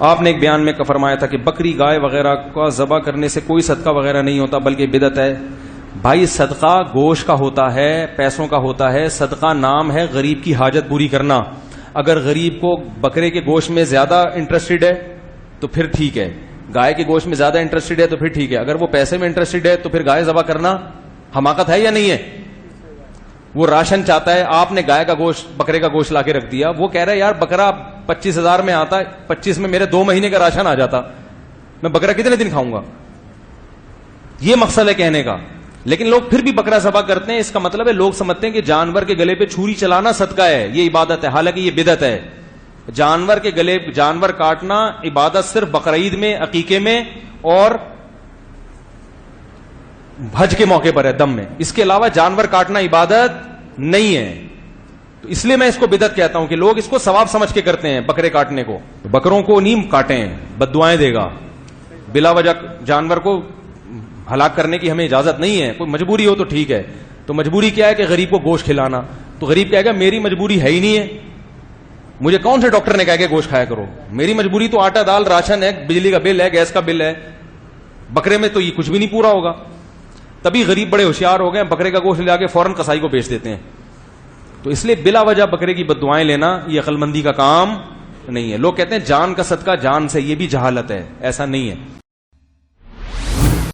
آپ نے ایک بیان میں فرمایا تھا کہ بکری گائے وغیرہ کا ذبح کرنے سے کوئی صدقہ وغیرہ نہیں ہوتا بلکہ بدعت ہے. بھائی صدقہ گوشت کا ہوتا ہے, پیسوں کا ہوتا ہے. صدقہ نام ہے غریب کی حاجت پوری کرنا. اگر غریب کو بکرے کے گوشت میں زیادہ انٹرسٹڈ ہے تو پھر ٹھیک ہے, گائے کے گوشت میں زیادہ انٹرسٹڈ ہے تو پھر ٹھیک ہے. اگر وہ پیسے میں انٹرسٹڈ ہے تو پھر گائے ذبح کرنا حماقت ہے یا نہیں ہے؟ وہ راشن چاہتا ہے, آپ نے گائے کا گوشت بکرے کا گوشت لا کے رکھ دیا, وہ کہہ رہا ہے یار بکرا 25,000 میں آتا ہے, 25 میں میرے 2 مہینے کا راشن آ جاتا, میں بکرا کتنے دن کھاؤں گا؟ یہ مقصد ہے کہنے کا. لیکن لوگ پھر بھی بکرا ذبح کرتے ہیں. اس کا مطلب ہے لوگ سمجھتے ہیں کہ جانور کے گلے پہ چھری چلانا صدقہ ہے, یہ عبادت ہے, حالانکہ یہ بدعت ہے. جانور کے گلے جانور کاٹنا عبادت صرف بقرعید میں, عقیقے میں اور حج کے موقع پر ہے, دم میں. اس کے علاوہ جانور کاٹنا عبادت نہیں ہے. تو اس لیے میں اس کو بدعت کہتا ہوں کہ لوگ اس کو ثواب سمجھ کے کرتے ہیں بکرے کاٹنے کو. بکروں کو نہیں کاٹیں, بد دعائیں دے گا. بلا وجہ جانور کو ہلاک کرنے کی ہمیں اجازت نہیں ہے. کوئی مجبوری ہو تو ٹھیک ہے. تو مجبوری کیا ہے کہ غریب کو گوشت کھلانا. تو غریب کہے گا میری مجبوری ہے ہی نہیں ہے, مجھے کون سے ڈاکٹر نے کہا کہ گوشت کھایا کرو؟ میری مجبوری تو آٹا دال راشن ہے, بجلی کا بل ہے, گیس کا بل ہے. بکرے میں تو یہ کچھ بھی نہیں پورا ہوگا. تبھی غریب بڑے ہوشیار ہو گئے, بکرے کا گوشت لے کے فوراً کسائی کو بیچ دیتے ہیں. تو اس لیے بلا وجہ بکرے کی بد دعائیں لینا یہ عقل مندی کا کام نہیں ہے. لوگ کہتے ہیں جان کا صدقہ جان سے, یہ بھی جہالت ہے, ایسا نہیں ہے.